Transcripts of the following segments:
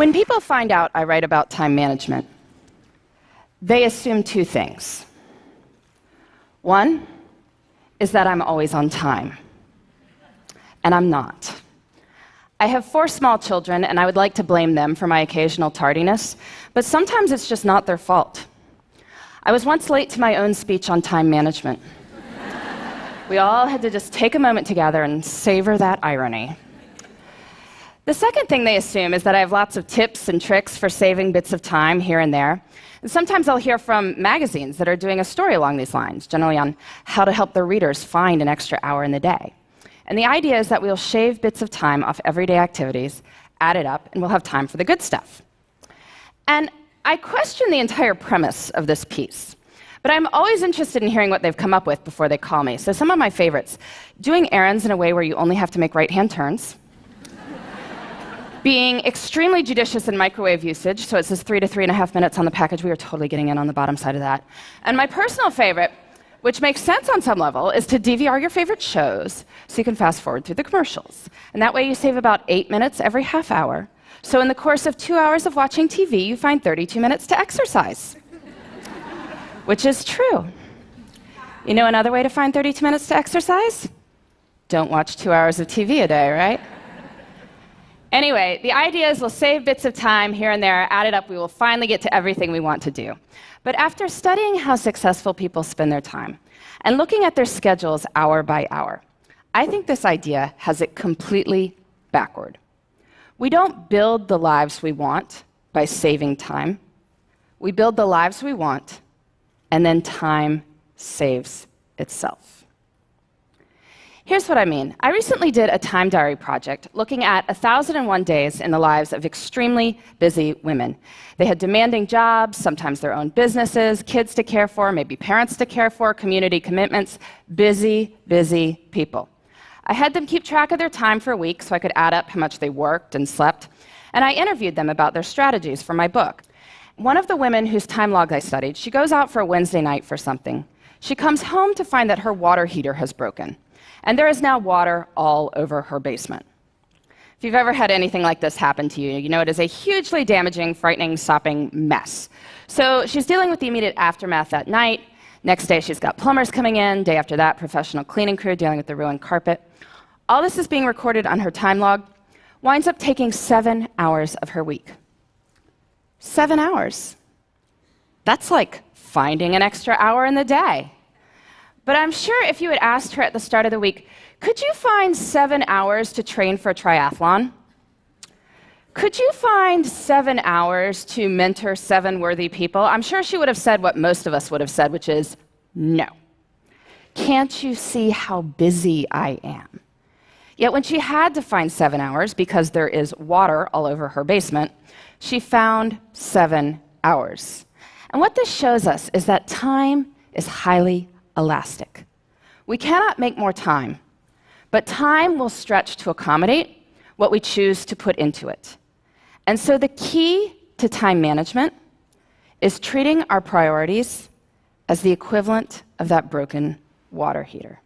When people find out I write about time management, they assume two things. One is that I'm always on time, and I'm not. I have 4 small children, and I would like to blame them for my occasional tardiness, but sometimes it's just not their fault. I was once late to my own speech on time management. We all had to just take a moment together and savor that irony. The second thing they assume is that I have lots of tips and tricks for saving bits of time here and there. And sometimes I'll hear from magazines that are doing a story along these lines, generally on how to help their readers find an extra hour in the day. And the idea is that we'll shave bits of time off everyday activities, add it up, and we'll have time for the good stuff. And I question the entire premise of this piece. But I'm always interested in hearing what they've come up with before they call me. So some of my favorites: doing errands in a way where you only have to make right-hand turns, being extremely judicious in microwave usage, so it says 3 to 3.5 minutes on the package. We are totally getting in on the bottom side of that. And my personal favorite, which makes sense on some level, is to DVR your favorite shows so you can fast forward through the commercials. And that way you save about 8 minutes every half hour. So in the course of 2 hours of watching TV, you find 32 minutes to exercise. Which is true. You know another way to find 32 minutes to exercise? Don't watch 2 hours of TV a day, right? Anyway, the idea is we'll save bits of time here and there, add it up, we will finally get to everything we want to do. But after studying how successful people spend their time and looking at their schedules hour by hour, I think this idea has it completely backward. We don't build the lives we want by saving time. We build the lives we want, and then time saves itself. Here's what I mean. I recently did a time diary project looking at 1,001 days in the lives of extremely busy women. They had demanding jobs, sometimes their own businesses, kids to care for, maybe parents to care for, community commitments. Busy, busy people. I had them keep track of their time for a week so I could add up how much they worked and slept, and I interviewed them about their strategies for my book. One of the women whose time log I studied, she goes out for a Wednesday night for something. She comes home to find that her water heater has broken, and there is now water all over her basement. If you've ever had anything like this happen to you, you know it is a hugely damaging, frightening, sopping mess. So she's dealing with the immediate aftermath that night. Next day, she's got plumbers coming in. Day after that, professional cleaning crew dealing with the ruined carpet. All this is being recorded on her time log. Winds up taking 7 hours of her week. 7 hours. That's like finding an extra hour in the day. But I'm sure if you had asked her at the start of the week, could you find 7 hours to train for a triathlon? Could you find 7 hours to mentor 7 worthy people? I'm sure she would have said what most of us would have said, which is no. Can't you see how busy I am? Yet when she had to find 7 hours, because there is water all over her basement, she found 7 hours. And what this shows us is that time is highly elastic. We cannot make more time, but time will stretch to accommodate what we choose to put into it. And so the key to time management is treating our priorities as the equivalent of that broken water heater.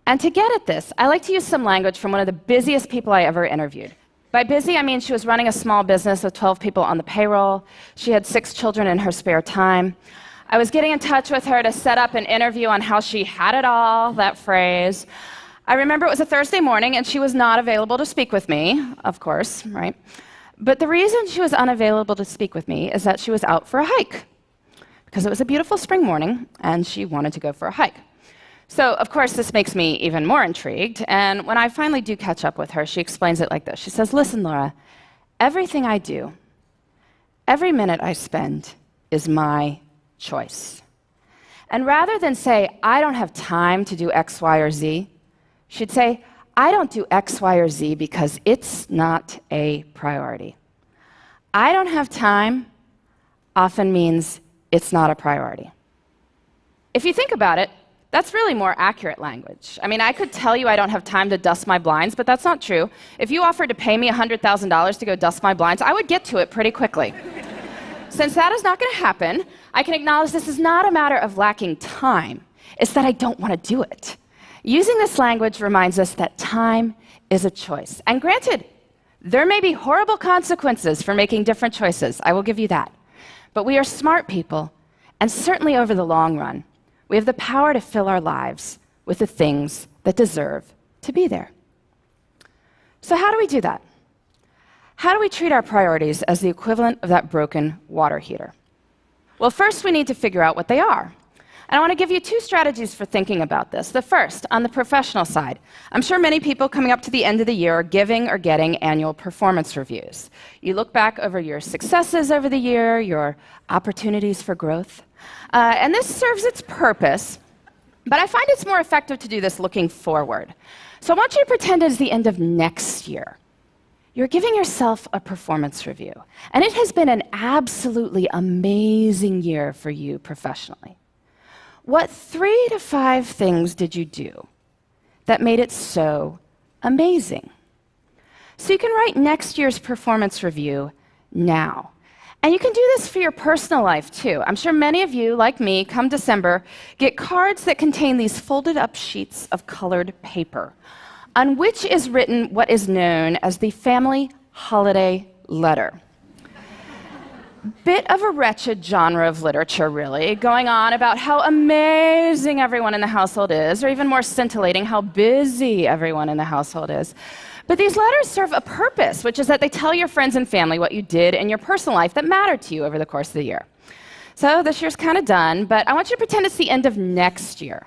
And to get at this, I like to use some language from one of the busiest people I ever interviewed. By busy, I mean she was running a small business with 12 people on the payroll. She had 6 children in her spare time. I was getting in touch with her to set up an interview on how she had it all, that phrase. I remember it was a Thursday morning, and she was not available to speak with me, of course, right? But the reason she was unavailable to speak with me is that she was out for a hike, because it was a beautiful spring morning, and she wanted to go for a hike. So, of course, this makes me even more intrigued, and when I finally do catch up with her, she explains it like this. She says, "Listen, Laura, everything I do, every minute I spend is my choice. And rather than say, I don't have time to do X, Y, or Z, she'd say, I don't do X, Y, or Z because it's not a priority. I don't have time often means it's not a priority." If you think about it, that's really more accurate language. I mean, I could tell you I don't have time to dust my blinds, but that's not true. If you offered to pay me $100,000 to go dust my blinds, I would get to it pretty quickly. Since that is not going to happen, I can acknowledge this is not a matter of lacking time. It's that I don't want to do it. Using this language reminds us that time is a choice. And granted, There may be horrible consequences for making different choices, I will give you that. But we are smart people, and certainly over the long run, we have the power to fill our lives with the things that deserve to be there. So how do we do that? How do we treat our priorities as the equivalent of that broken water heater? Well, first we need to figure out what they are. And I want to give you 2 strategies for thinking about this. The first, on the professional side. I'm sure many people coming up to the end of the year are giving or getting annual performance reviews. You look back over your successes over the year, your opportunities for growth. And this serves its purpose, but I find it's more effective to do this looking forward. So I want you to pretend it's the end of next year. You're giving yourself a performance review, and it has been an absolutely amazing year for you professionally. What 3 to 5 things did you do that made it so amazing? So you can write next year's performance review now. And you can do this for your personal life, too. I'm sure many of you, like me, come December, get cards that contain these folded up sheets of colored paper, on which is written what is known as the family holiday letter. Bit of a wretched genre of literature, really, going on about how amazing everyone in the household is, or even more scintillating, how busy everyone in the household is. But these letters serve a purpose, which is that they tell your friends and family what you did in your personal life that mattered to you over the course of the year. So this year's kind of done, but I want you to pretend it's the end of next year.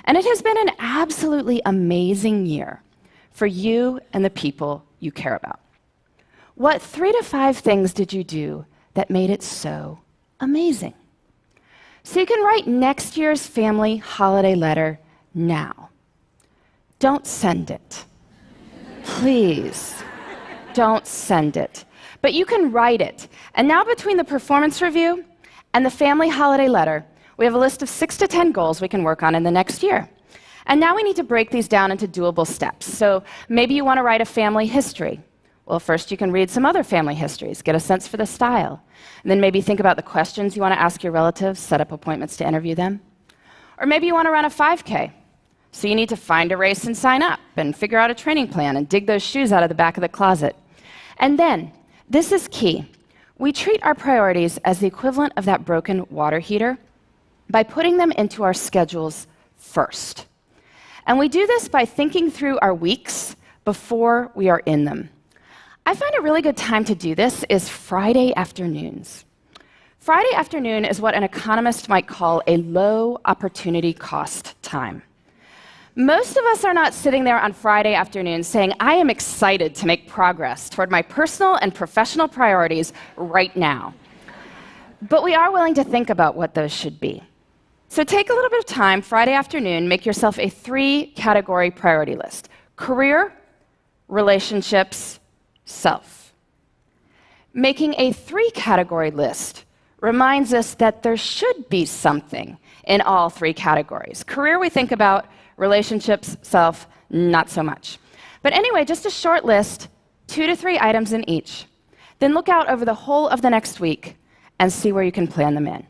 And it has been an absolutely amazing year for you and the people you care about. What 3 to 5 things did you do that made it so amazing? So you can write next year's family holiday letter now. Don't send it. Please, don't send it. But you can write it. And now between the performance review and the family holiday letter, we have a list of 6 to 10 goals we can work on in the next year. And now we need to break these down into doable steps. So maybe you want to write a family history. Well, first you can read some other family histories, get a sense for the style. And then maybe think about the questions you want to ask your relatives, set up appointments to interview them. Or maybe you want to run a 5K. So you need to find a race and sign up, and figure out a training plan, and dig those shoes out of the back of the closet. And then, this is key, we treat our priorities as the equivalent of that broken water heater by putting them into our schedules first. And we do this by thinking through our weeks before we are in them. I find a really good time to do this is Friday afternoons. Friday afternoon is what an economist might call a low opportunity cost time. Most of us are not sitting there on Friday afternoon saying, I am excited to make progress toward my personal and professional priorities right now. But we are willing to think about what those should be. So take a little bit of time Friday afternoon, make yourself a 3-category priority list: career, relationships, self. Making a 3-category list reminds us that there should be something in all 3 categories. Career we think about, relationships, self, not so much. But anyway, just a short list, 2 to 3 items in each. Then look out over the whole of the next week and see where you can plan them in.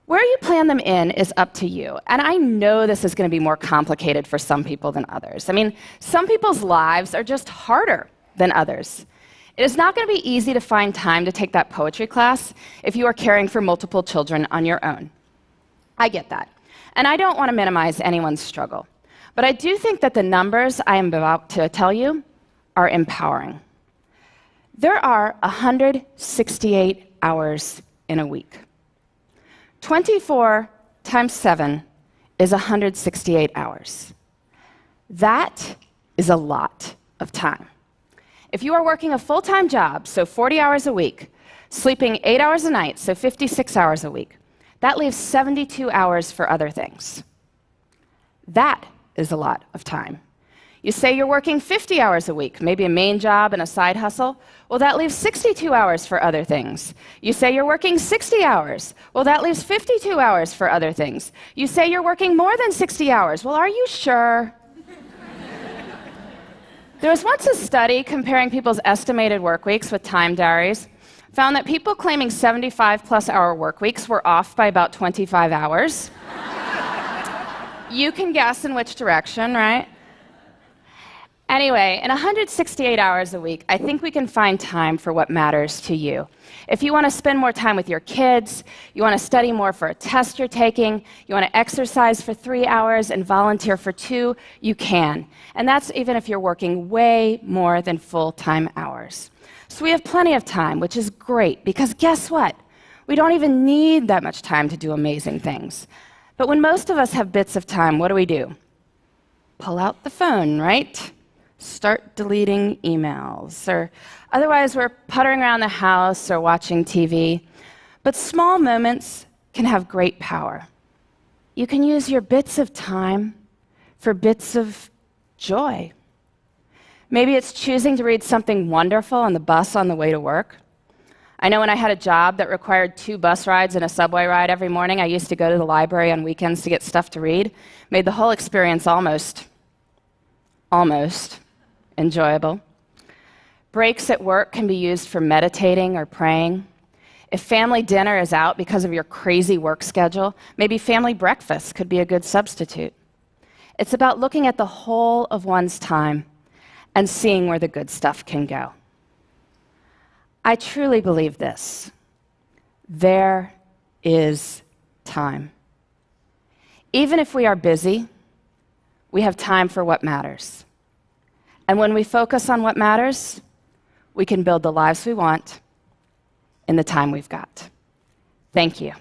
Where you plan them in is up to you. And I know this is going to be more complicated for some people than others. I mean, some people's lives are just harder than others. It is not going to be easy to find time to take that poetry class if you are caring for multiple children on your own. I get that. And I don't want to minimize anyone's struggle. But I do think that the numbers I am about to tell you are empowering. There are 168 hours in a week. 24 times 7 is 168 hours. That is a lot of time. If you are working a full-time job, so 40 hours a week, sleeping 8 hours a night, so 56 hours a week, that leaves 72 hours for other things. That is a lot of time. You say you're working 50 hours a week, maybe a main job and a side hustle. Well, that leaves 62 hours for other things. You say you're working 60 hours. Well, that leaves 52 hours for other things. You say you're working more than 60 hours. Well, are you sure? There was once a study comparing people's estimated work weeks with time diaries. Found that people claiming 75-plus hour work weeks were off by about 25 hours. You can guess in which direction, right? Anyway, in 168 hours a week, I think we can find time for what matters to you. If you want to spend more time with your kids, you want to study more for a test you're taking, you want to exercise for 3 hours and volunteer for 2, you can. And that's even if you're working way more than full-time hours. So we have plenty of time, which is great, because guess what? We don't even need that much time to do amazing things. But when most of us have bits of time, what do? Pull out the phone, right? Start deleting emails, or otherwise we're puttering around the house or watching TV. But small moments can have great power. You can use your bits of time for bits of joy. Maybe it's choosing to read something wonderful on the bus on the way to work. I know when I had a job that required 2 bus rides and a subway ride every morning, I used to go to the library on weekends to get stuff to read. Made the whole experience almost enjoyable. Breaks at work can be used for meditating or praying. If family dinner is out because of your crazy work schedule, maybe family breakfast could be a good substitute. It's about looking at the whole of one's time and seeing where the good stuff can go. I truly believe this. There is time. Even if we are busy, we have time for what matters. And when we focus on what matters, we can build the lives we want in the time we've got. Thank you.